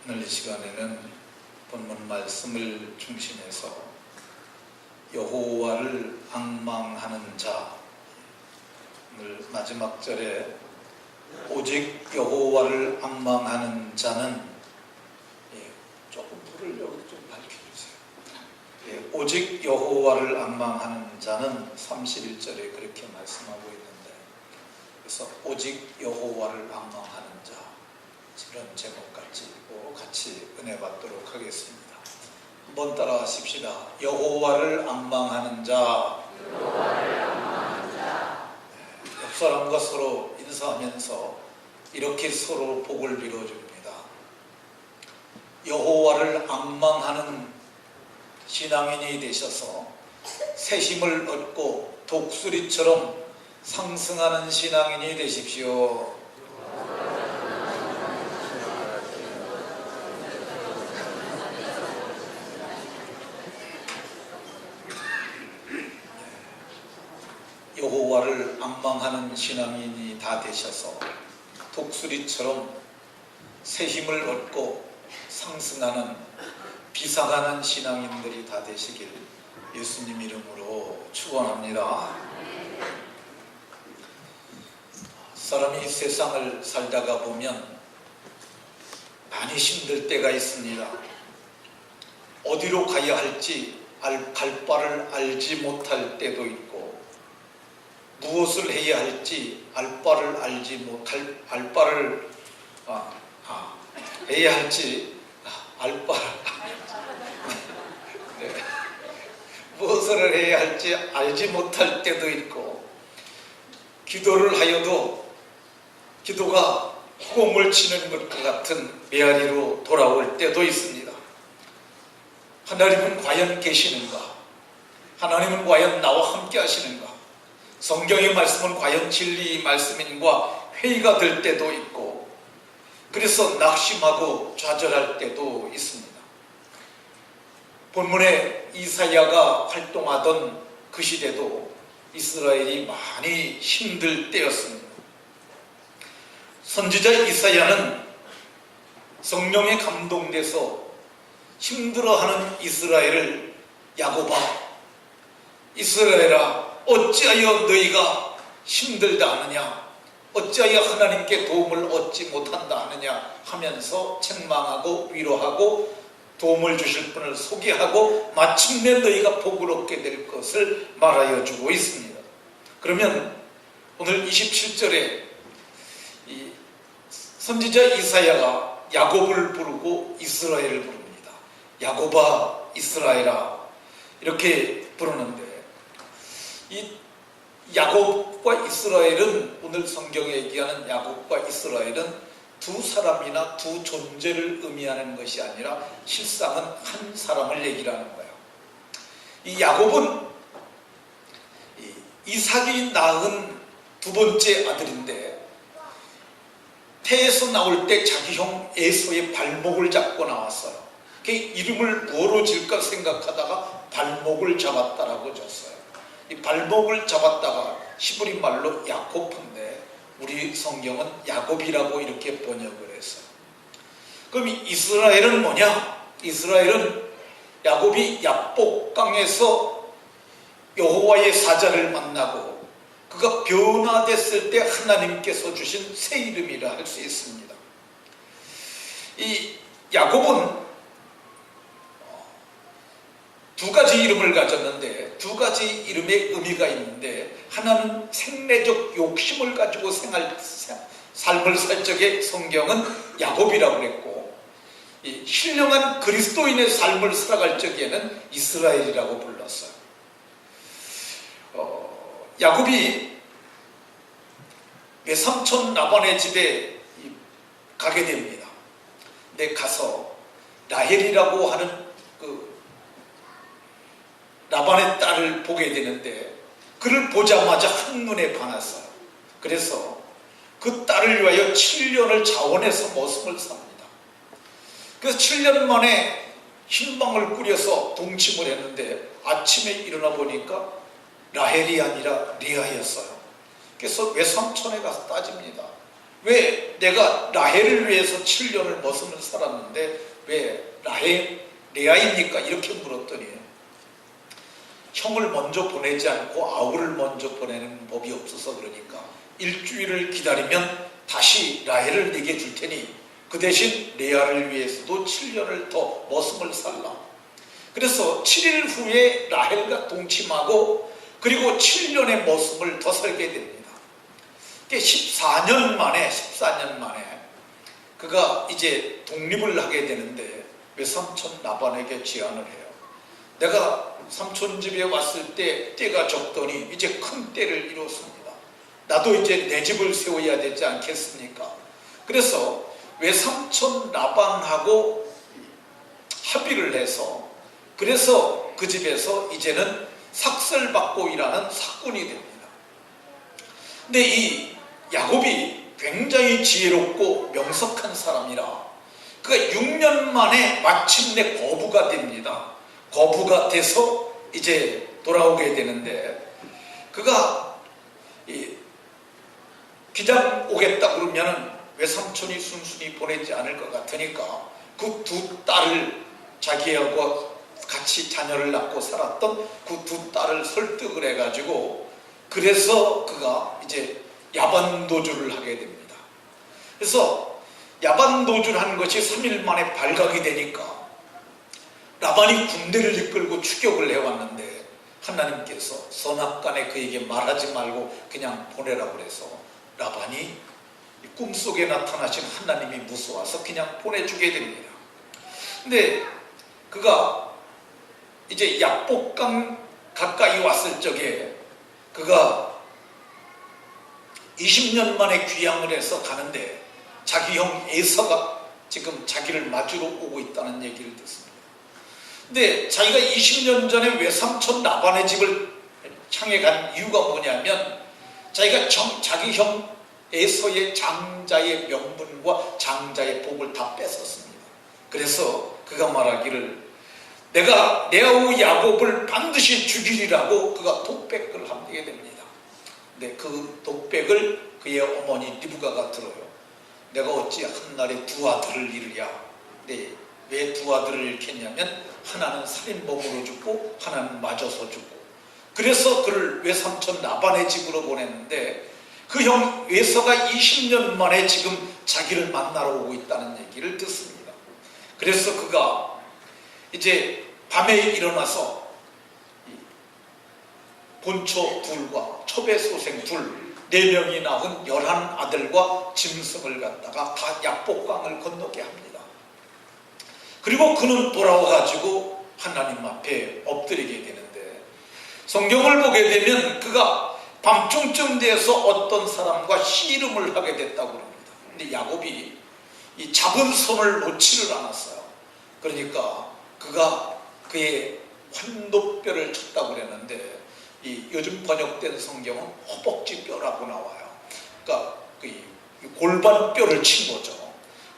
오늘 이 시간에는 본문 말씀을 중심해서 여호와를 앙망하는 자, 오늘 마지막 절에 오직 여호와를 앙망하는 자는, 조금 불을 여기 좀 밝혀주세요. 오직 여호와를 앙망하는 자는 31절에 그렇게 말씀하고 있는데, 그래서 오직 여호와를 앙망하는 자, 이런 제목 같이 은혜 받도록 하겠습니다. 한번 따라 하십시다. 여호와를 앙망하는 자. 옆 사람과 서로 인사하면서 이렇게 서로 복을 빌어줍니다. 여호와를 앙망하는 신앙인이 되셔서 새 힘을 얻고 독수리처럼 상승하는 신앙인이 되십시오. 여호와를 앙망하는 신앙인이 다 되셔서 독수리처럼 새 힘을 얻고 상승하는 비상하는 신앙인들이 다 되시길 예수님 이름으로 축원합니다. 사람이 세상을 살다가 보면 많이 힘들 때가 있습니다. 어디로 가야 할지 갈 바를 알지 못할 때도 있고, 무엇을 해야 할지 해야 할지 무엇을 해야 할지 알지 못할 때도 있고, 기도를 하여도 기도가 허공을 치는 것과 같은 메아리로 돌아올 때도 있습니다. 하나님은 과연 계시는가? 하나님은 과연 나와 함께 하시는가? 성경의 말씀은 과연 진리 말씀인가 회의가 될 때도 있고, 그래서 낙심하고 좌절할 때도 있습니다. 본문에 이사야가 활동하던 그 시대도 이스라엘이 많이 힘들 때였습니다. 선지자 이사야는 성령에 감동돼서 힘들어하는 이스라엘을, 야곱아, 이스라엘아, 어찌하여 너희가 힘들다 하느냐, 어찌하여 하나님께 도움을 얻지 못한다 하느냐 하면서 책망하고 위로하고 도움을 주실 분을 소개하고 마침내 너희가 복을 얻게 될 것을 말하여 주고 있습니다. 그러면 오늘 27절에 이 선지자 이사야가 야곱을 부르고 이스라엘을 부릅니다. 야곱아, 이스라엘아, 이렇게 부르는데, 이 야곱과 이스라엘은, 오늘 성경에 얘기하는 야곱과 이스라엘은 두 사람이나 두 존재를 의미하는 것이 아니라 실상은 한 사람을 얘기하는 거예요. 이 야곱은 이삭이 낳은 두 번째 아들인데, 태에서 나올 때 자기 형 에서의 발목을 잡고 나왔어요. 그 이름을 뭐로 질까 생각하다가 발목을 잡았다라고 줬어요. 이 발목을 잡았다가 히브리 말로 야코프인데 우리 성경은 야곱이라고 이렇게 번역을 했어요. 그럼 이스라엘은 뭐냐? 이스라엘은 야곱이 야복강에서 여호와의 사자를 만나고 그가 변화됐을 때 하나님께서 주신 새 이름이라 할 수 있습니다. 이 야곱은 두 가지 이름을 가졌는데, 두 가지 이름의 의미가 있는데, 하나는 생내적 욕심을 가지고 삶을 살 적에 성경은 야곱이라고 그랬고, 이 신령한 그리스도인의 삶을 살아갈 적에는 이스라엘이라고 불렀어요. 야곱이 외삼촌 라반의 집에 가게 됩니다. 근데 가서 라헬이라고 하는 라반의 딸을 보게 되는데, 그를 보자마자 한눈에 반했어요. 그래서 그 딸을 위하여 7년을 자원해서 모습을 삽니다. 그래서 7년 만에 흰방을 꾸려서 동침을 했는데, 아침에 일어나 보니까 라헬이 아니라 리아였어요. 그래서 외삼촌에 가서 따집니다. 왜 내가 라헬을 위해서 7년을 머슴을 살았는데 왜 레아입니까? 이렇게 물었더니 형을 먼저 보내지 않고 아우를 먼저 보내는 법이 없어서 그러니까 일주일을 기다리면 다시 라헬을 네게 줄 테니 그 대신 레아를 위해서도 7년을 더 머슴을 살라. 그래서 7일 후에 라헬과 동침하고 그리고 7년의 머슴을 더 살게 됩니다. 14년 만에 그가 이제 독립을 하게 되는데 외삼촌 라반에게 제안을 해요. 내가 삼촌 집에 왔을 때 때가 적더니 이제 큰 때를 이뤘습니다. 나도 이제 내 집을 세워야 되지 않겠습니까? 그래서 외삼촌 라반하고 합의를 해서 그래서 그 집에서 이제는 삭설받고 일하는 사꾼이 됩니다. 근데 이 야곱이 굉장히 지혜롭고 명석한 사람이라 그가 6년 만에 마침내 거부가 됩니다. 거부가 돼서 이제 돌아오게 되는데 그가 기장 오겠다 그러면은 외삼촌이 순순히 보내지 않을 것 같으니까 그 두 딸을 자기하고 같이 자녀를 낳고 살았던 그 두 딸을 설득을 해가지고 그래서 그가 이제 야반도주를 하게 됩니다. 그래서 야반도주를 한 것이 3일 만에 발각이 되니까 라반이 군대를 이끌고 추격을 해왔는데 하나님께서 선악간에 그에게 말하지 말고 그냥 보내라고 그래서 라반이 꿈속에 나타나신 하나님이 무서워서 그냥 보내주게 됩니다. 근데 그가 이제 약복강 가까이 왔을 적에 그가 20년 만에 귀향을 해서 가는데 자기 형 에서가 지금 자기를 맞으러 오고 있다는 얘기를 듣습니다. 근데 자기가 20년 전에 외삼촌 라반의 집을 향해 간 이유가 뭐냐면 자기가 자기 형 에서의 장자의 명분과 장자의 복을 다 뺏었습니다. 그래서 그가 말하기를 내가 내 아우 야곱을 반드시 죽이리라고 그가 독백을 하게 됩니다. 근데 그 독백을 그의 어머니 리브가가 들어요. 내가 어찌 한날에 두 아들을 잃으랴. 네, 왜 두 아들을 잃겠냐면 하나는 살인범으로 죽고 하나는 맞아서 죽고 그래서 그를 외삼촌 라반의 집으로 보냈는데 그 형 에서가 20년 만에 지금 자기를 만나러 오고 있다는 얘기를 듣습니다. 그래서 그가 이제 밤에 일어나서 본초 둘과 초배소생 둘 4명이 낳은 11아들과 짐승을 갖다가 다 약복강을 건너게 합니다. 그리고 그는 돌아와가지고 하나님 앞에 엎드리게 되는데 성경을 보게 되면 그가 밤중쯤 돼서 어떤 사람과 씨름을 하게 됐다고 합니다. 근데 야곱이 이 잡은 손을 놓지를 않았어요. 그러니까 그가 그의 환도뼈를 쳤다고 그랬는데 이 요즘 번역된 성경은 허벅지뼈라고 나와요. 그러니까 그 골반뼈를 친 거죠.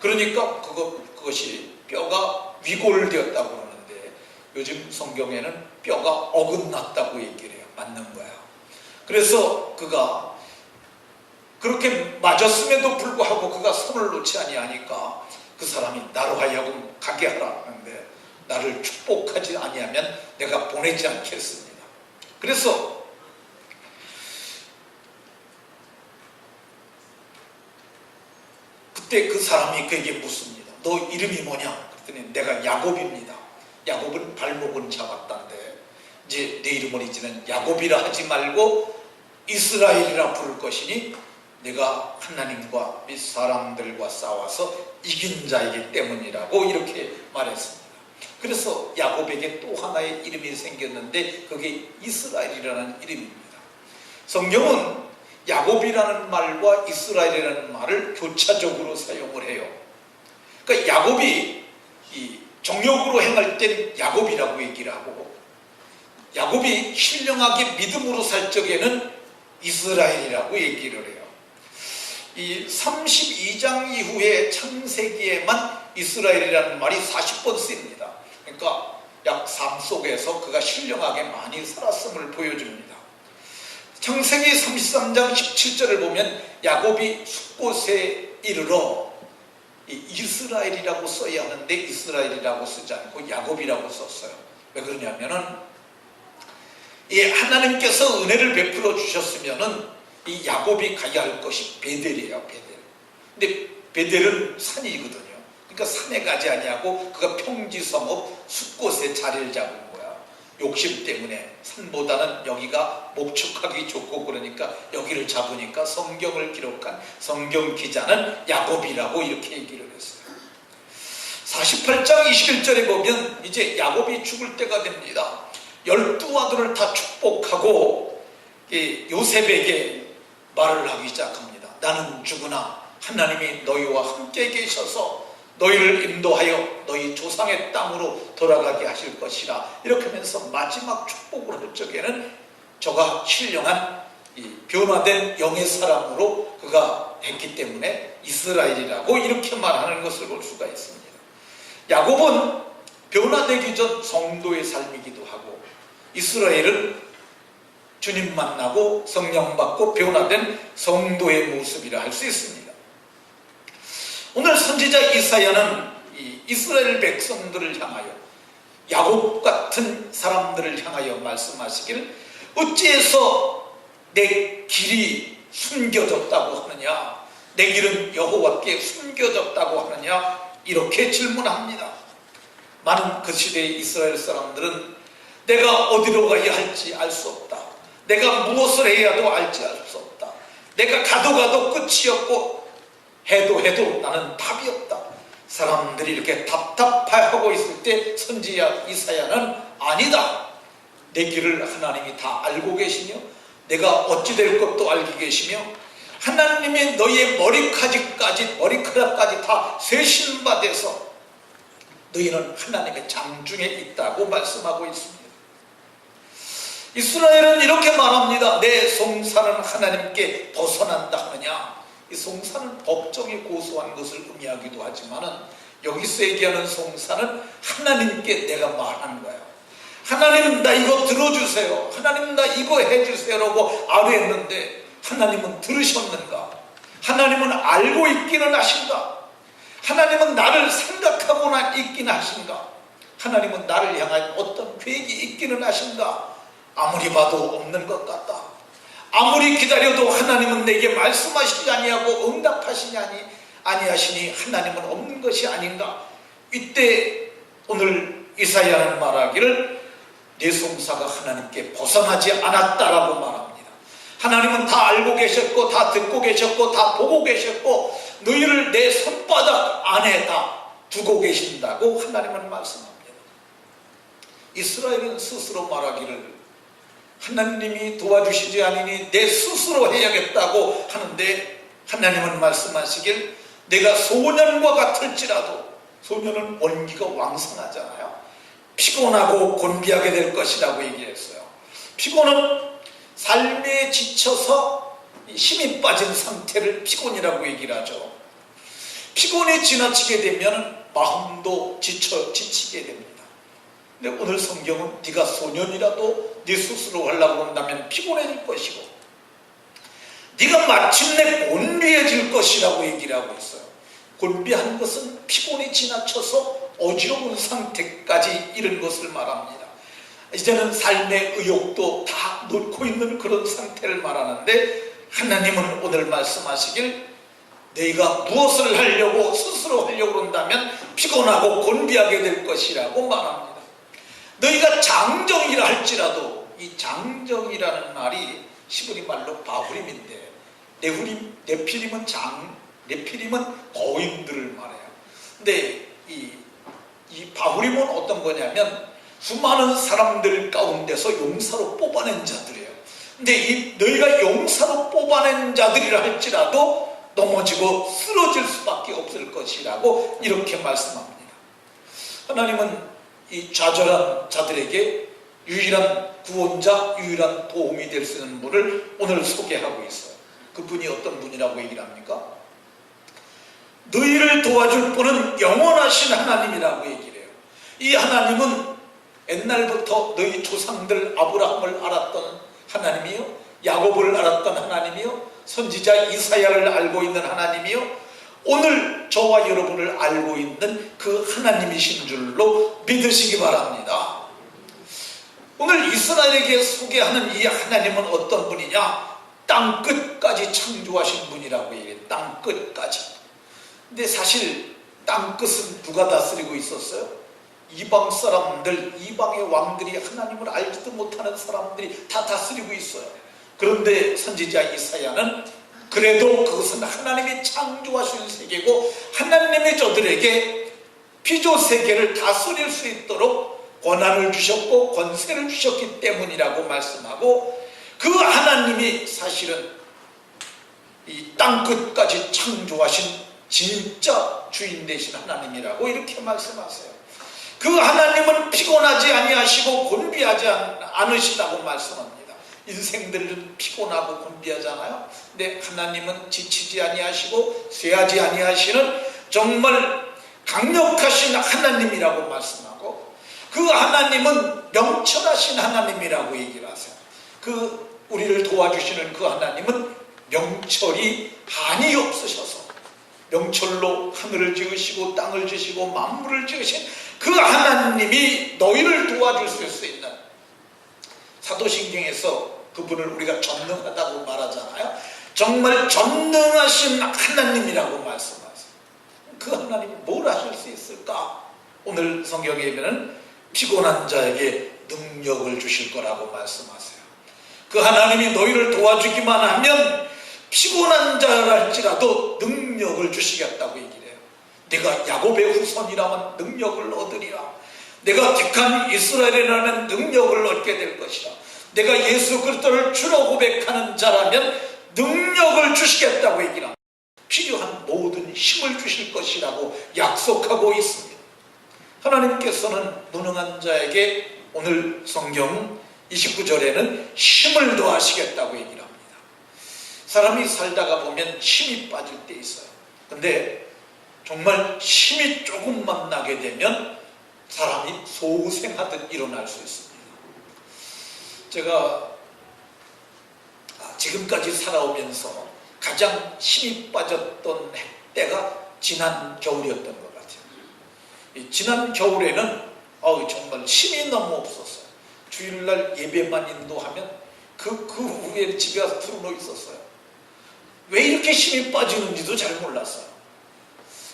그러니까 그것이 뼈가 위골되었다고 그러는데 요즘 성경에는 뼈가 어긋났다고 얘기를 해요. 맞는 거야. 그래서 그가 그렇게 맞았음에도 불구하고 그가 손을 놓지 아니하니까 그 사람이 나로 하여금 가게 하라 하는데 나를 축복하지 아니하면 내가 보내지 않겠습니다. 그래서 그때 그 사람이 그에게 묻습니다. 너 이름이 뭐냐? 그랬더니 내가 야곱입니다. 야곱은 발목은 잡았다는데 이제 내 이름은 이제는 야곱이라 하지 말고 이스라엘이라 부를 것이니 내가 하나님과 이 사람들과 싸워서 이긴 자이기 때문이라고 이렇게 말했습니다. 그래서 야곱에게 또 하나의 이름이 생겼는데 그게 이스라엘이라는 이름입니다. 성경은 야곱이라는 말과 이스라엘이라는 말을 교차적으로 사용을 해요. 그러니까 야곱이 이 정욕으로 행할 땐 야곱이라고 얘기를 하고 야곱이 신령하게 믿음으로 살 적에는 이스라엘이라고 얘기를 해요. 이 32장 이후에 창세기에만 이스라엘이라는 말이 40번 쓰입니다. 그러니까 약 삶 속에서 그가 신령하게 많이 살았음을 보여줍니다. 창세기 33장 17절을 보면 야곱이 숫곳에 이르러 이스라엘이라고 써야 하는데 이스라엘이라고 쓰지 않고 야곱이라고 썼어요. 왜 그러냐면은 이 하나님께서 은혜를 베풀어 주셨으면은 이 야곱이 가야 할 것이 베델이에요. 베델. 근데 베델은 산이거든요. 그러니까 산에 가지 아니하고 그가 평지섬업 숫곳에 자리를 잡은 거야. 욕심 때문에 산보다는 여기가 목축하기 좋고 그러니까 여기를 잡으니까 성경을 기록한 성경 기자는 야곱이라고 이렇게 얘기를 했어요. 48장 21절에 보면 이제 야곱이 죽을 때가 됩니다. 12아들을 다 축복하고 요셉에게 말을 하기 시작합니다. 나는 죽으나 하나님이 너희와 함께 계셔서 너희를 인도하여 너희 조상의 땅으로 돌아가게 하실 것이라. 이렇게 하면서 마지막 축복을 할 적에는 저가 신령한 변화된 영의 사람으로 그가 했기 때문에 이스라엘이라고 이렇게 말하는 것을 볼 수가 있습니다. 야곱은 변화되기 전 성도의 삶이기도 하고 이스라엘은 주님 만나고 성령 받고 변화된 성도의 모습이라 할 수 있습니다. 오늘 선지자 이사야는 이스라엘 백성들을 향하여 야곱 같은 사람들을 향하여 말씀하시기를 어찌해서 내 길이 숨겨졌다고 하느냐, 내 길은 여호와께 숨겨졌다고 하느냐 이렇게 질문합니다. 많은 그 시대의 이스라엘 사람들은 내가 어디로 가야 할지 알 수 없다, 내가 무엇을 해야도 알지 알 수 없다, 내가 가도 끝이 없고 해도 나는 답이 없다. 사람들이 이렇게 답답해하고 있을 때 선지자 이사야는 아니다, 내 길을 하나님이 다 알고 계시며 내가 어찌 될 것도 알고 계시며 하나님이 너희의 머리카락까지 다 세신 바 돼서 너희는 하나님의 장중에 있다고 말씀하고 있습니다. 이스라엘은 이렇게 말합니다. 내 송사는 하나님께 벗어난다 하느냐. 이 송사는 법정에 고소한 것을 의미하기도 하지만은 여기서 얘기하는 송사는 하나님께 내가 말하는 거예요. 하나님 나 이거 들어주세요, 하나님 나 이거 해주세요라고 아뢰었는데 하나님은 들으셨는가? 하나님은 알고 있기는 하신가? 하나님은 나를 생각하고나 있기는 하신가? 하나님은 나를 향한 어떤 계획이 있기는 하신가? 아무리 봐도 없는 것 같다. 아무리 기다려도 하나님은 내게 말씀하시지 아니하고 응답하시니 아니하시니 하나님은 없는 것이 아닌가? 이때 오늘 이사야는 말하기를 내 송사가 하나님께 벗어나지 않았다라고 말합니다. 하나님은 다 알고 계셨고 다 듣고 계셨고 다 보고 계셨고 너희를 내 손바닥 안에 다 두고 계신다고 하나님은 말씀합니다. 이스라엘은 스스로 말하기를 하나님이 도와주시지 않으니 내 스스로 해야겠다고 하는데 하나님은 말씀하시길 내가 소년과 같을지라도, 소년은 원기가 왕성하잖아요. 피곤하고 곤비하게 될 것이라고 얘기했어요. 피곤은 삶에 지쳐서 힘이 빠진 상태를 피곤이라고 얘기를 하죠. 피곤이 지나치게 되면 마음도 지치게 됩니다. 근데 오늘 성경은 네가 소년이라도 네 스스로 하려고 한다면 피곤해질 것이고 네가 마침내 곤비해질 것이라고 얘기를 하고 있어요. 곤비한 것은 피곤이 지나쳐서 어지러운 상태까지 이른 것을 말합니다. 이제는 삶의 의욕도 다 놓고 있는 그런 상태를 말하는데 하나님은 오늘 말씀하시길 너희가 무엇을 하려고 스스로 하려고 한다면 피곤하고 곤비하게 될 것이라고 말합니다. 너희가 장정이라 할지라도, 이 장정이라는 말이 시브리 말로 바후림인데 네피림은 거인들을 말해요. 근데 이 바후림은 어떤 거냐면 수많은 사람들 가운데서 용사로 뽑아낸 자들이에요. 근데 너희가 용사로 뽑아낸 자들이라 할지라도 넘어지고 쓰러질 수밖에 없을 것이라고 이렇게 말씀합니다. 하나님은 이 좌절한 자들에게 유일한 구원자, 유일한 도움이 될 수 있는 분을 오늘 소개하고 있어요. 그분이 어떤 분이라고 얘기를 합니까? 너희를 도와줄 분은 영원하신 하나님이라고 얘기를 해요. 이 하나님은 옛날부터 너희 조상들 아브라함을 알았던 하나님이요, 야곱을 알았던 하나님이요, 선지자 이사야를 알고 있는 하나님이요, 오늘 저와 여러분을 알고 있는 그 하나님이신 줄로 믿으시기 바랍니다. 오늘 이스라엘에게 소개하는 이 하나님은 어떤 분이냐? 땅끝까지 창조하신 분이라고 얘기해요. 땅끝까지. 근데 사실 땅끝은 누가 다스리고 있었어요? 이방 사람들, 이방의 왕들이, 하나님을 알지도 못하는 사람들이 다 다스리고 있어요. 그런데 선지자 이사야는 그래도 그것은 하나님이 창조하신 세계고 하나님이 저들에게 피조 세계를 다스릴 수 있도록 권한을 주셨고 권세를 주셨기 때문이라고 말씀하고, 그 하나님이 사실은 이 땅끝까지 창조하신 진짜 주인 되신 하나님이라고 이렇게 말씀하세요. 그 하나님은 피곤하지 아니하시고 곤비하지 않으시다고 말씀합니다. 인생들은 피곤하고 곤비하잖아요. 근데 하나님은 지치지 아니하시고 쇠하지 아니하시는 정말 강력하신 하나님이라고 말씀하고, 그 하나님은 명철하신 하나님이라고 얘기를 하세요. 그 우리를 도와주시는 그 하나님은 명철이 한이 없으셔서 명철로 하늘을 지으시고 땅을 지으시고 만물을 지으신 그 하나님이 너희를 도와줄 수 있는, 사도신경에서 그분을 우리가 전능하다고 말하잖아요. 정말 전능하신 하나님이라고 말씀하세요. 그 하나님이 뭘 하실 수 있을까? 오늘 성경에 보면 피곤한 자에게 능력을 주실 거라고 말씀하세요. 그 하나님이 너희를 도와주기만 하면 피곤한 자랄지라도 능력을 주시겠다고 얘기해요. 내가 야곱의 후손이라면 능력을 얻으리라. 내가 택한 이스라엘이라는 능력을 얻게 될 것이라. 내가 예수 그리스도를 주로 고백하는 자라면 능력을 주시겠다고 얘기합니다. 필요한 모든 힘을 주실 것이라고 약속하고 있습니다. 하나님께서는 무능한 자에게 오늘 성경 29절에는 힘을 더하시겠다고 얘기를 합니다. 사람이 살다가 보면 힘이 빠질 때 있어요. 근데 정말 힘이 조금만 나게 되면 사람이 소생하듯 일어날 수 있습니다. 제가 지금까지 살아오면서 가장 힘이 빠졌던 때가 지난 겨울이었던 것 같아요. 지난 겨울에는 정말 힘이 너무 없었어요. 주일날 예배만 인도하면 그 후에 집에 가서 틀어놓고 있었어요. 왜 이렇게 힘이 빠지는지도 잘 몰랐어요.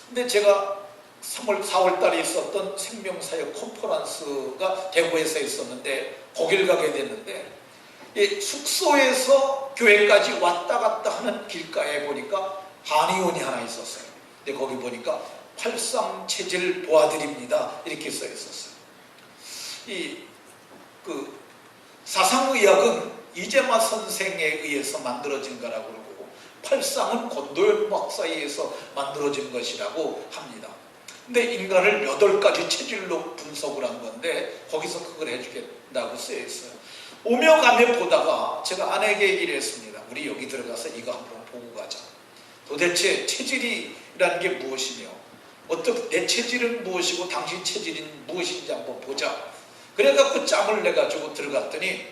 근데 제가 4월 달에 있었던 생명사역 컨퍼런스가 대구에서 있었는데 거길 가게 됐는데, 숙소에서 교회까지 왔다 갔다 하는 길가에 보니까 한의원이 하나 있었어요. 근데 거기 보니까 활상체질 도와드립니다 이렇게 써 있었어요. 그 사상의학은 이재마 선생에 의해서 만들어진 거라고 그러고, 팔상은 권도현 박사에 의해서 만들어진 것이라고 합니다. 근데 인간을 8가지 체질로 분석을 한 건데 거기서 그걸 해주겠다고 쓰여 있어요. 오며 가며 보다가 제가 아내에게 얘기를 했습니다. 우리 여기 들어가서 이거 한번 보고 가자. 도대체 체질이라는 게 무엇이며 내 체질은 무엇이고 당신 체질은 무엇인지 한번 보자. 그래갖고 짬을 내가지고 들어갔더니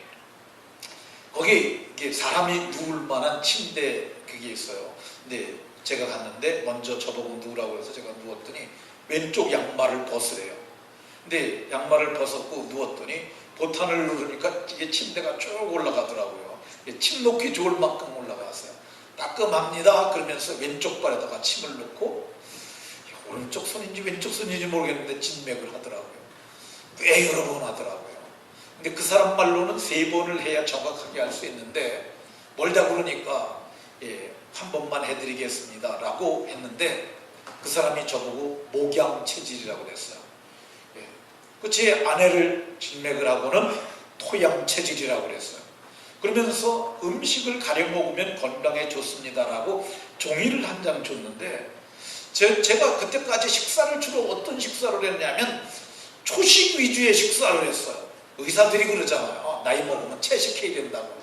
거기 사람이 누울 만한 침대 그게 있어요. 근데 제가 갔는데 먼저 저보고 누우라고 해서 제가 누웠더니 왼쪽 양말을 벗으래요. 근데 양말을 벗었고 누웠더니 보탄을 누르니까 이게 침대가 쭉 올라가더라고요. 침 놓기 좋을 만큼 올라갔어요. 따끔합니다. 그러면서 왼쪽 발에다가 침을 넣고, 오른쪽 손인지 왼쪽 손인지 모르겠는데 진맥을 하더라고요. 꽤 여러 번 하더라고요. 근데 그 사람 말로는 3번을 해야 정확하게 할 수 있는데 멀다 그러니까 한 번만 해드리겠습니다 라고 했는데, 그 사람이 저보고 목양 체질이라고 그랬어요. 제 아내를 진맥을 하고는 토양 체질이라고 그랬어요. 그러면서 음식을 가려 먹으면 건강에 좋습니다라고 종이를 한 장 줬는데, 제가 그때까지 식사를 주로 어떤 식사를 했냐면 초식 위주의 식사를 했어요. 의사들이 그러잖아요. 나이 먹으면 채식해야 된다고.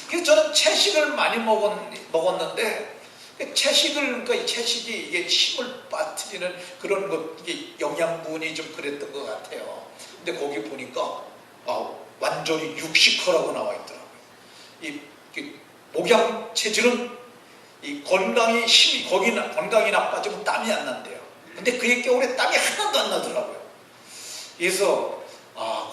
그래서 저는 채식을 많이 먹었는데, 그러니까 이 채식이 이게 힘을 빠뜨리는 그런 것, 이게 영양분이 좀 그랬던 것 같아요. 근데 거기 보니까 완전히 육식허라고 나와 있더라고요. 목양 체질은 이 건강이 나빠지면 땀이 안 난대요. 근데 그의 겨울에 땀이 하나도 안 나더라고요. 그래서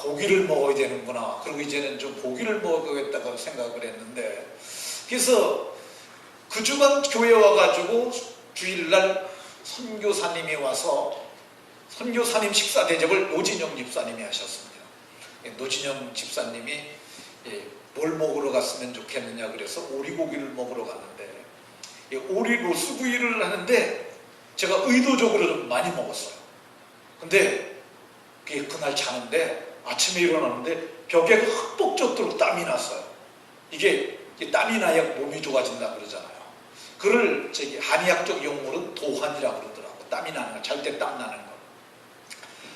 고기를 먹어야 되는구나. 그리고 이제는 좀 고기를 먹어야겠다고 생각을 했는데, 그래서 그 주간 교회 와가지고 주일날 선교사님이 와서 선교사님 식사 대접을 노진영 집사님이 하셨습니다. 노진영 집사님이 뭘 먹으러 갔으면 좋겠느냐 그래서 오리고기를 먹으러 갔는데, 오리 로스구이를 하는데 제가 의도적으로 좀 많이 먹었어요. 근데 그날 자는데 아침에 일어났는데 벽에 흠뻑 젖도록 땀이 났어요. 이게 땀이 나야 몸이 좋아진다 그러잖아요. 그를 한의학적 용어로는 도환이라고 그러더라고요. 땀이 나는 거, 잘 때 땀 나는 거.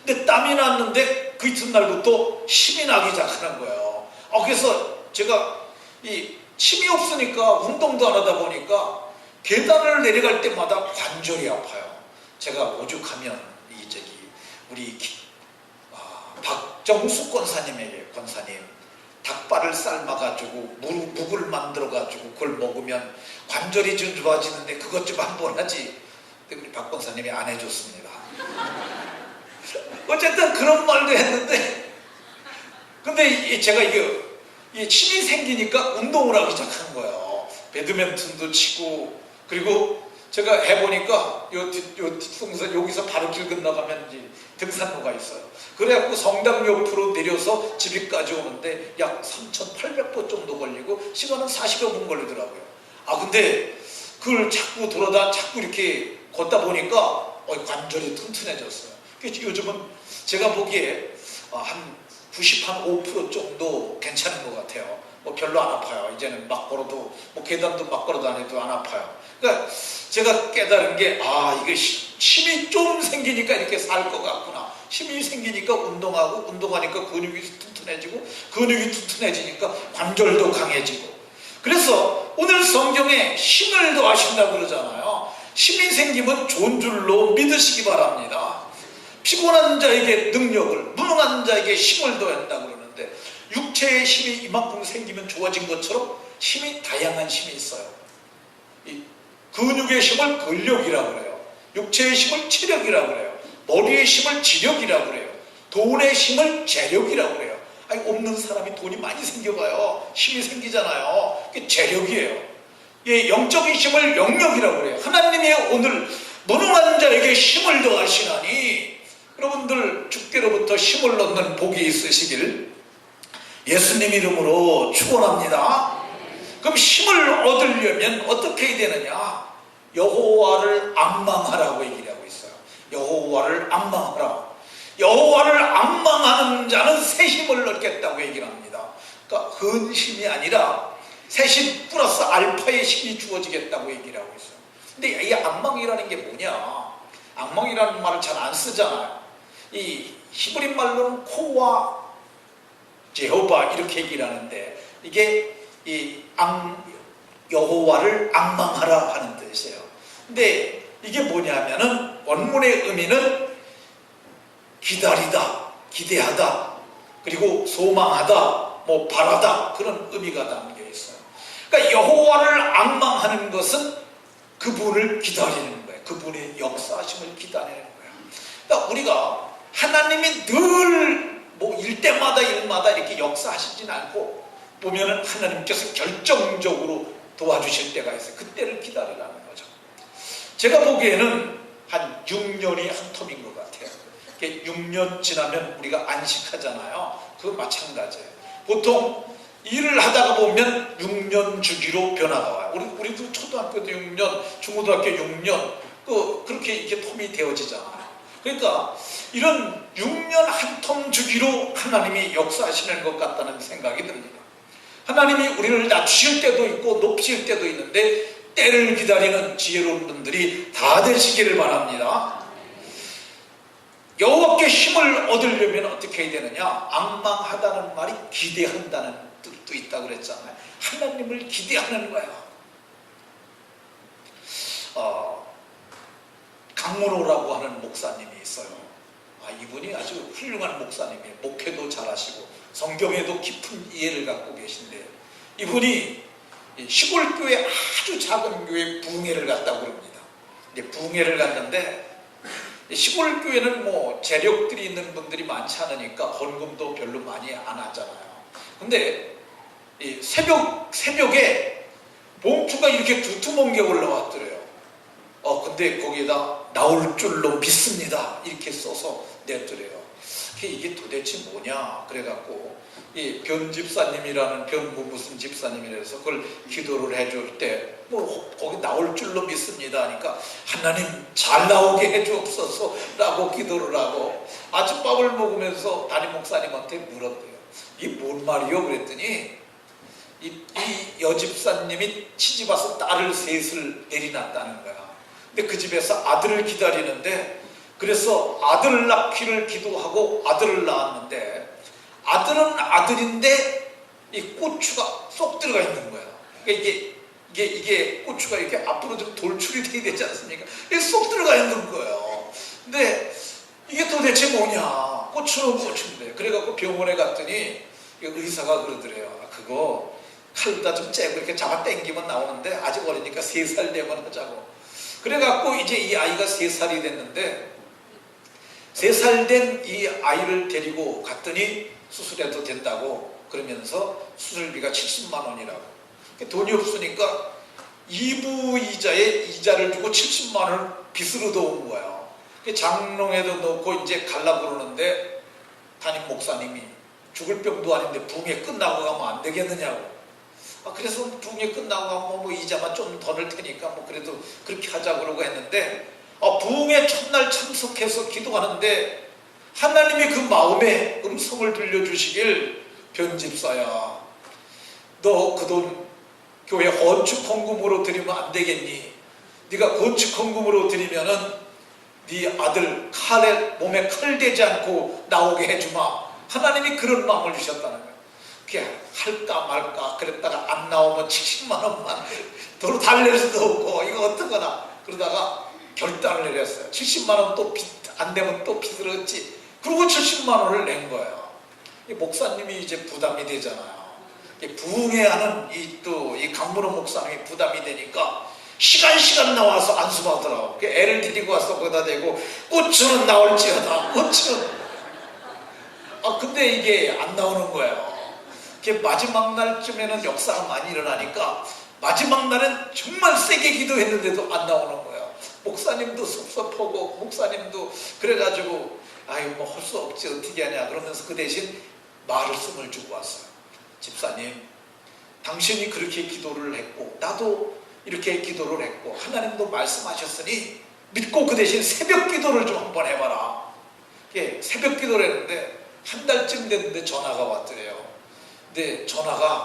근데 땀이 났는데 그 이튿날부터 침이 나기 시작하는 거예요. 그래서 제가 이 침이 없으니까 운동도 안 하다 보니까 계단을 내려갈 때마다 관절이 아파요. 제가 오죽하면 우리 박정수 권사님 닭발을 삶아가지고 묵을 만들어가지고 그걸 먹으면 관절이 좀 좋아지는데 그것 좀 한번 하지. 근데 우리 박 권사님이 안 해줬습니다. 어쨌든 그런 말도 했는데, 근데 제가 이 침이 생기니까 운동을 하기 시작한 거예요. 배드민턴도 치고, 그리고 제가 해보니까 요 뒷동산 여기서 바로 길 건너가면 이제 등산로가 있어요. 그래갖고 성당 옆으로 내려서 집에까지 오는데 약 3,800보 정도 걸리고 시간은 40여 분 걸리더라고요. 근데 그걸 자꾸 이렇게 걷다 보니까 관절이 튼튼해졌어요. 그래서 요즘은 제가 보기에 한 95% 정도 괜찮은 것 같아요. 별로 안 아파요. 이제는 막 걸어도 계단도 막 걸어도 안 해도 안 아파요. 그러니까 제가 깨달은 게 이게 힘이 좀 생기니까 이렇게 살 것 같구나. 힘이 생기니까 운동하니까 근육이 튼튼해지고, 근육이 튼튼해지니까 관절도 강해지고. 그래서 오늘 성경에 힘을 더하신다고 그러잖아요. 힘이 생기면 좋은 줄로 믿으시기 바랍니다. 피곤한 자에게 능력을, 무능한 자에게 힘을 더한다고 그러는데, 육체의 힘이 이만큼 생기면 좋아진 것처럼 힘이 다양한 힘이 있어요. 이 근육의 힘을 근력이라고 그래요. 육체의 힘을 체력이라고 그래요. 머리의 힘을 지력이라고 그래요. 돈의 힘을 재력이라고 그래요. 없는 사람이 돈이 많이 생겨가요. 힘이 생기잖아요. 그게 재력이에요. 영적인 힘을 영력이라고 그래요. 하나님이 오늘 무능한 자에게 힘을 더하시나니, 여러분들 주께로부터 힘을 얻는 복이 있으시길 예수님 이름으로 축원합니다. 그럼 힘을 얻으려면 어떻게 해야 되느냐? 여호와를 앙망하라고 얘기를 하고 있어요. 여호와를 앙망하라. 여호와를 앙망하는 자는 새 힘을 얻겠다고 얘기를 합니다. 그러니까 근심이 아니라 새 힘 플러스 알파의 힘이 주어지겠다고 얘기를 하고 있어요. 근데 이 앙망이라는 게 뭐냐? 앙망이라는 말을 잘 안 쓰잖아요. 이 히브리 말로는 코와 제호바 이렇게 얘기를 하는데, 이게 여호와를 앙망하라 하는 뜻이에요. 근데 이게 뭐냐면은 원문의 의미는 기다리다, 기대하다, 그리고 소망하다, 바라다, 그런 의미가 담겨 있어요. 그러니까 여호와를 앙망하는 것은 그분을 기다리는 거예요. 그분의 역사하심을 기다리는 거예요. 그러니까 우리가 하나님이 늘 일때마다 일마다 이렇게 역사하시진 않고, 보면은 하나님께서 결정적으로 도와주실 때가 있어요. 그때를 기다리라는 거죠. 제가 보기에는 한 6년이 한 텀인 것 같아요. 6년 지나면 우리가 안식하잖아요. 그거 마찬가지예요. 보통 일을 하다가 보면 6년 주기로 변화가 와요. 우리도 초등학교도 6년, 중고등학교 6년, 그렇게 이렇게 텀이 되어지잖아요. 그러니까 이런 6년 한 텀 주기로 하나님이 역사하시는 것 같다는 생각이 듭니다. 하나님이 우리를 낮추실 때도 있고 높이실 때도 있는데, 때를 기다리는 지혜로운 분들이 다 되시기를 바랍니다. 여호와께 힘을 얻으려면 어떻게 해야 되느냐? 앙망하다는 말이 기대한다는 뜻도 있다고 그랬잖아요. 하나님을 기대하는 거야. 강문호라고 하는 목사님이 있어요. 이분이 아주 훌륭한 목사님이에요. 목회도 잘하시고 성경에도 깊은 이해를 갖고 계신데, 이분이 이 시골 교회 아주 작은 교회 부흥회를 갔다고 그럽니다. 이제 부흥회를 갔는데 시골 교회는 뭐 재력들이 있는 분들이 많지 않으니까 헌금도 별로 많이 안 하잖아요. 근데 이 새벽에 봉투가 이렇게 두툼한 게 올라왔더래요. 근데 거기에다 나올 줄로 믿습니다 이렇게 써서 냈더래요. 이게 도대체 뭐냐 그래갖고 이 변집사님이라는 무슨 집사님이라서 그걸 기도를 해줄 때 뭐 거기 나올 줄로 믿습니다 하니까 하나님 잘 나오게 해주옵소서 라고 기도를 하고 아침밥을 먹으면서 담임 목사님한테 물었대요. 이게 뭔 말이요? 그랬더니 이 여집사님이 시집와서 딸을 셋을 내리놨다는 거야. 근데 그 집에서 아들을 기다리는데 그래서 아들 낳기를 기도하고 아들을 낳았는데 아들은 아들인데 이 고추가 쏙 들어가 있는 거야. 그러니까 이게 고추가 이렇게 앞으로 좀 돌출이 돼야 되지 않습니까? 이게 쏙 들어가 있는 거예요. 근데 이게 도대체 뭐냐? 고추는 고추인데. 그래갖고 병원에 갔더니 의사가 그러더래요. 그거 칼보다 좀 째고 이렇게 잡아 당기면 나오는데 아직 어리니까 3살 되면 하자고. 그래갖고 이제 이 아이가 3살이 됐는데 3살 된 이 아이를 데리고 갔더니 수술해도 된다고 그러면서 수술비가 70만 원이라고. 돈이 없으니까 이부이자에 이자를 주고 70만 원을 빚으로 넣은 거예요. 장롱에도 넣고 이제 가려고 그러는데 담임 목사님이 죽을 병도 아닌데 부흥회 끝나고 가면 안 되겠느냐고. 그래서 부흥회 끝나고 가면 뭐 이자만 좀 더 넣을 테니까 뭐 그래도 그렇게 하자 그러고 했는데 부흥회 첫날 참석해서 기도하는데 하나님이 그 마음에 음성을 들려주시길 변집사야 너 그 돈 교회 건축 헌금으로 드리면 안 되겠니? 네가 건축 헌금으로 드리면은 네 아들 몸에 칼 대지 않고 나오게 해주마. 하나님이 그런 마음을 주셨다는 거예요. 그게 할까 말까 그랬다가 안 나오면 70만 원만 도로 달랠 수도 없고 이거 어떡하나 그러다가 결단을 내렸어요. 70만 원 또 안 되면 또 빚을 얻지. 그리고 70만 원을 낸 거예요. 목사님이 이제 부담이 되잖아요. 부흥회하는 이 강문호 목사님이 부담이 되니까 시간 나와서 안수받으라고. 애를 데리고 와서 거기다 대고 고추는 나올지어다. 고추는. 근데 이게 안 나오는 거예요. 마지막 날쯤에는 역사가 많이 일어나니까 마지막 날은 정말 세게 기도했는데도 안 나오는 거예요. 목사님도 섭섭하고 목사님도 그래가지고 뭐 할 수 없지 어떻게 하냐 그러면서 그 대신 말씀을 주고 왔어요. 집사님, 당신이 그렇게 기도를 했고 나도 이렇게 기도를 했고 하나님도 말씀하셨으니 믿고 그 대신 새벽 기도를 좀 한번 해봐라. 새벽 기도를 했는데 한 달쯤 됐는데 전화가 왔더래요. 근데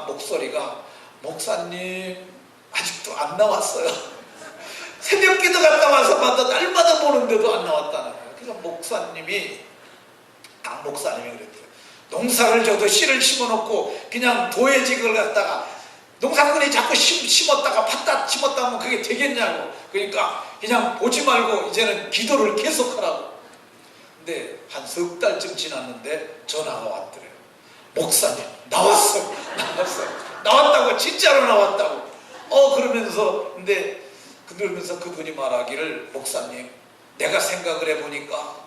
목소리가 목사님 아직도 안 나왔어요. 새벽 기도 갔다 와서 날마다 보는데도 안 나왔다는 거예요. 그래서 목사님이 그랬대요. 농사를 져도 씨를 심어놓고 그냥 도해직을 갖다가 농사꾼이 자꾸 심었다가 팥다 심었다 하면 그게 되겠냐고. 그러니까 그냥 보지 말고 이제는 기도를 계속하라고. 근데 한 석 달쯤 지났는데 전화가 왔더래요. 목사님 나왔어요. 나왔다고 진짜로 나왔다고. 그러면서 그분이 말하기를 목사님 내가 생각을 해보니까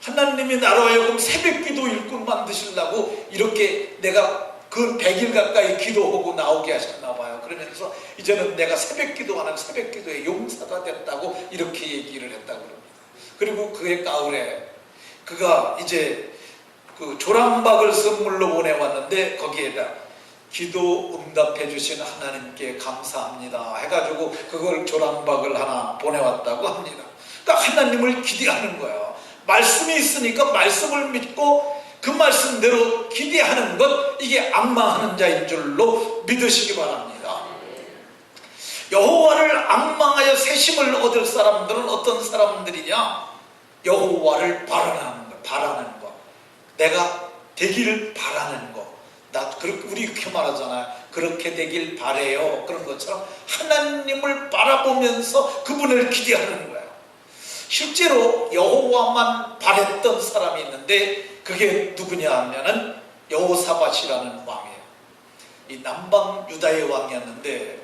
하나님이 나로 하여금 새벽기도 일꾼 만드시려고 이렇게 내가 그 100일 가까이 기도하고 나오게 하셨나 봐요. 그러면서 이제는 내가 새벽기도하는 새벽기도의 용사가 됐다고 이렇게 얘기를 했다고 합니다. 그리고 그해 가을에 그가 이제 그 조랑박을 선물로 보내왔는데 거기에다 기도 응답해 주신 하나님께 감사합니다 해가지고 그걸 조랑박을 하나 보내왔다고 합니다. 그러니까 하나님을 기대하는 거예요. 말씀이 있으니까 말씀을 믿고 그 말씀대로 기대하는 것, 이게 앙망하는 자인 줄로 믿으시기 바랍니다. 여호와를 앙망하여 새심을 얻을 사람들은 어떤 사람들이냐? 여호와를 바라는 것, 내가 되기를 바라는 것. 우리 그렇게 말하잖아요. 그렇게 되길 바래요. 그런 것처럼 하나님을 바라보면서 그분을 기대하는 거예요. 실제로 여호와만 바랬던 사람이 있는데 그게 누구냐 하면은 여호사밧이라는 왕이에요. 이 남방 유다의 왕이었는데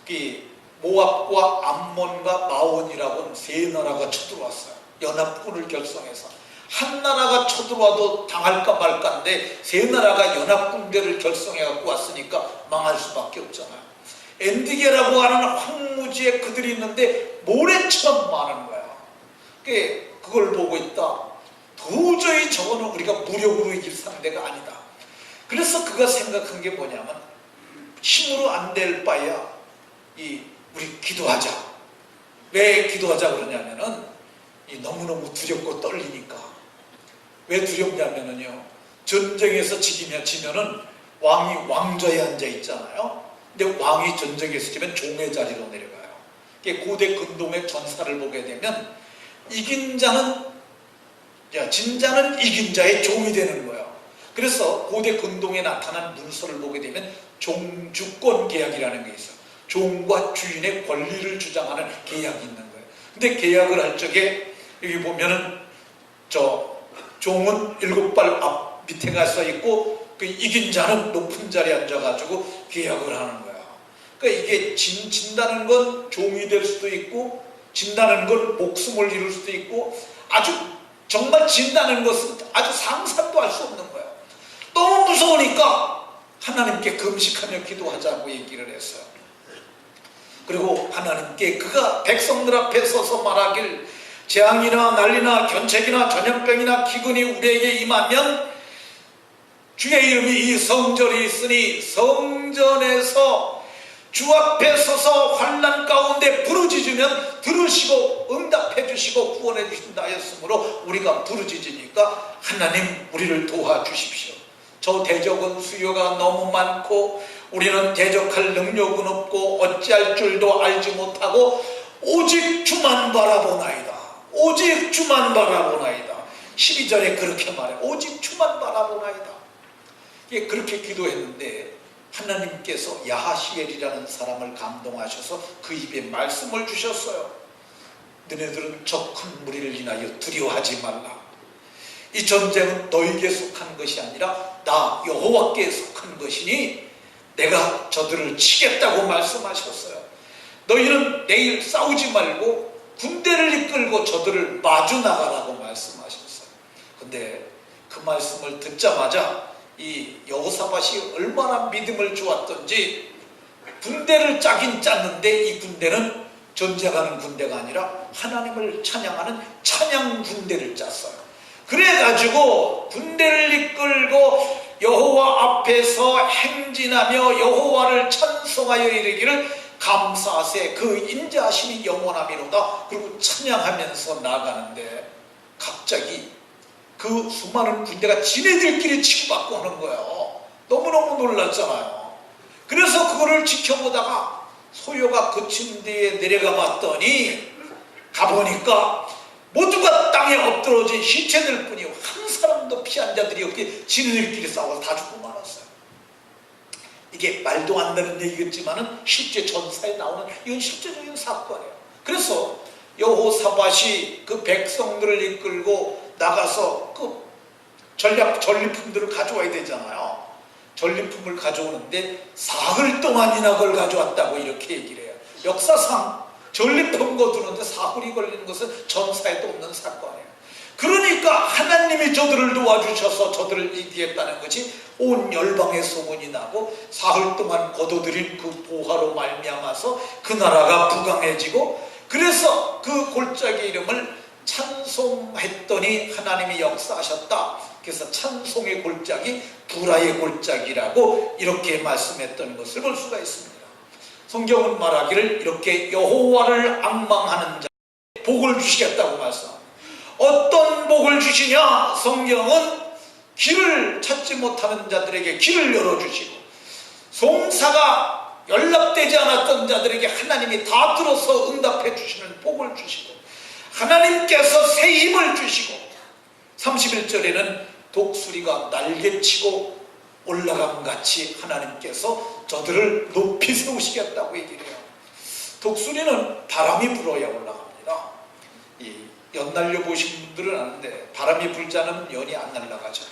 이 모압과 암몬과 마온이라고는 세 나라가 쳐들어왔어요. 연합군을 결성해서 한 나라가 쳐들어와도 당할까 말까인데 세 나라가 연합군대를 결성해 갖고 왔으니까 망할 수밖에 없잖아요. 엔디게라고 하는 황무지에 그들이 있는데 모래처럼 많은 거야. 그걸 보고 있다. 도저히 저거는 우리가 무력으로 이길 상대가 아니다. 그래서 그가 생각한 게 뭐냐면 힘으로 안 될 바에야 우리 기도하자. 왜 기도하자 그러냐면은 너무너무 두렵고 떨리니까. 왜 두렵냐면은요, 전쟁에서 지면은 왕이 왕좌에 앉아 있잖아요. 근데 왕이 전쟁에서 지면 종의 자리로 내려가요. 고대 근동의 전사를 보게 되면 이긴 자는, 진 자는 이긴 자의 종이 되는 거예요. 그래서 고대 근동에 나타난 문서를 보게 되면 종주권 계약이라는 게 있어요. 종과 주인의 권리를 주장하는 계약이 있는 거예요. 근데 계약을 할 적에 여기 보면은 종은 7발 앞 밑에 가서 있고 그 이긴 자는 높은 자리에 앉아가지고 계약을 하는 거야. 그러니까 이게 진다는 건 종이 될 수도 있고 진다는 건 목숨을 잃을 수도 있고 아주 정말 진다는 것은 아주 상상도 할 수 없는 거야. 너무 무서우니까 하나님께 금식하며 기도하자고 얘기를 했어요. 그리고 하나님께 그가 백성들 앞에 서서 말하길 재앙이나 난리나 견책이나 전염병이나 기근이 우리에게 임하면 주의 이름이 이 성전에 있으니 성전에서 주 앞에 서서 환난 가운데 부르짖으면 들으시고 응답해 주시고 구원해 주신다 하였으므로 우리가 부르짖으니까 하나님 우리를 도와주십시오. 저 대적은 수요가 너무 많고 우리는 대적할 능력은 없고 어찌할 줄도 알지 못하고 오직 주만 바라보나이다. 오직 주만 바라보나이다. 12절에 그렇게 말해. 오직 주만 바라보나이다. 그렇게 기도했는데 하나님께서 야하시엘이라는 사람을 감동하셔서 그 입에 말씀을 주셨어요. 너네들은 저 큰 무리를 인하여 두려워하지 말라. 이 전쟁은 너에게 속한 것이 아니라 나 여호와께 속한 것이니 내가 저들을 치겠다고 말씀하셨어요. 너희는 내일 싸우지 말고 군대를 이끌고 저들을 마주 나가라고 말씀하셨어요. 근데 그 말씀을 듣자마자 이 여호사밧이 얼마나 믿음을 주었던지 군대를 짜긴 짰는데 이 군대는 전쟁하는 군대가 아니라 하나님을 찬양하는 찬양 군대를 짰어요. 그래가지고 군대를 이끌고 여호와 앞에서 행진하며 여호와를 찬송하여 이르기를 감사하세 그 인자하심이 영원하미로다. 그리고 찬양하면서 나가는데 갑자기 그 수많은 군대가 지네들끼리 치고받고 하는 거예요. 너무너무 놀랐잖아요. 그래서 그거를 지켜보다가 소요가 그친 뒤에 내려가 봤더니 가보니까 모두가 땅에 엎드러진 시체들 뿐이요 한 사람도 피한 자들이 없기에 지네들끼리 싸워서 다 죽고 말았어요. 이게 말도 안 되는 얘기겠지만은 실제 전사에 나오는 이건 실제적인 사건이에요. 그래서 여호사밧이 그 백성들을 이끌고 나가서 그 전리품들을 가져와야 되잖아요. 전리품을 가져오는데 사흘 동안이나 그걸 가져왔다고 이렇게 얘기를 해요. 역사상 전리품 거두는데 사흘이 걸리는 것은 전사에도 없는 사건이에요. 그러니까 하나님이 저들을 도와주셔서 저들을 이기겠다는 것이 온 열방의 소문이 나고 사흘 동안 거둬들인 그 보화로 말미암아서 그 나라가 부강해지고 그래서 그 골짜기 이름을 찬송했더니 하나님이 역사하셨다. 그래서 찬송의 골짜기 부라의 골짜기라고 이렇게 말씀했던 것을 볼 수가 있습니다. 성경은 말하기를 이렇게 여호와를 앙망하는 자 복을 주시겠다고 말씀합니다. 어떤 복을 주시냐? 성경은 길을 찾지 못하는 자들에게 길을 열어주시고 송사가 연락되지 않았던 자들에게 하나님이 다 들어서 응답해 주시는 복을 주시고 하나님께서 새 힘을 주시고 31절에는 독수리가 날개치고 올라감같이 하나님께서 저들을 높이 세우시겠다고 얘기를 해요. 독수리는 바람이 불어야 올라갑니다. 이 연 날려보신 분들은 아는데 바람이 불지 않으면 연이 안 날아가죠.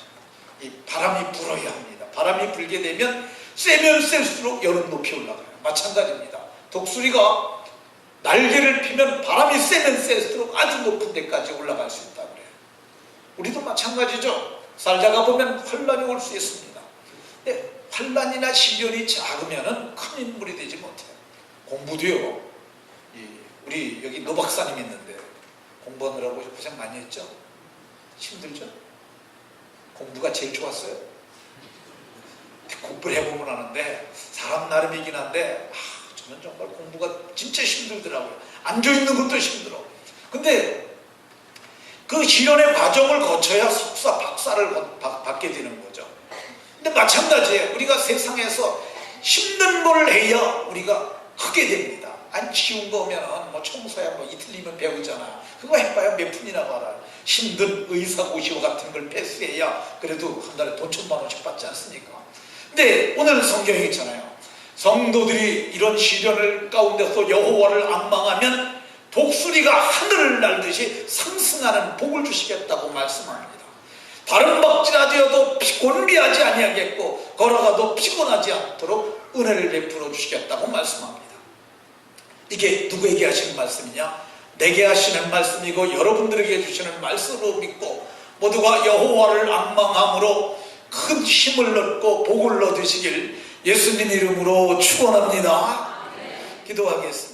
이 바람이 불어야 합니다. 바람이 불게 되면 세면 셀수록 열은 높이 올라가요. 마찬가지입니다. 독수리가 날개를 피면 바람이 세면 셀수록 아주 높은 데까지 올라갈 수 있다 그래요. 우리도 마찬가지죠. 살다가 보면 환란이 올 수 있습니다. 근데 환란이나 시련이 작으면 큰 인물이 되지 못해요. 공부도요. 우리 여기 노 박사님 있는데 공부하느라고 고생 많이 했죠? 힘들죠? 공부가 제일 좋았어요. 공부를 해보면 아는데 사람 나름이긴 한데 저는 정말 공부가 진짜 힘들더라고요. 앉아있는 것도 힘들어. 근데 그 시련의 과정을 거쳐야 석사, 박사를 받게 되는 거죠. 근데 마찬가지예요. 우리가 세상에서 힘든 걸 해야 우리가 크게 됩니다. 안 쉬운 거 오면 뭐 청소야 뭐 이틀이면 배우잖아. 그거 해봐야 몇 푼이나 받아. 힘든 의사고시와 같은 걸 패스해야 그래도 한 달에 돈 1,000만 원씩 받지 않습니까? 근데 오늘 성경에 있잖아요. 성도들이 이런 시련을 가운데서 여호와를 앙망하면 독수리가 하늘을 날듯이 상승하는 복을 주시겠다고 말씀합니다. 다른 박질하되어도 곤비하지 아니하겠고 걸어가도 피곤하지 않도록 은혜를 베풀어 주시겠다고 말씀합니다. 이게 누구에게 하시는 말씀이냐? 내게 하시는 말씀이고 여러분들에게 주시는 말씀으로 믿고 모두가 여호와를 앙망함으로 큰 힘을 얻고 복을 얻으시길 예수님 이름으로 축원합니다. 기도하겠습니다.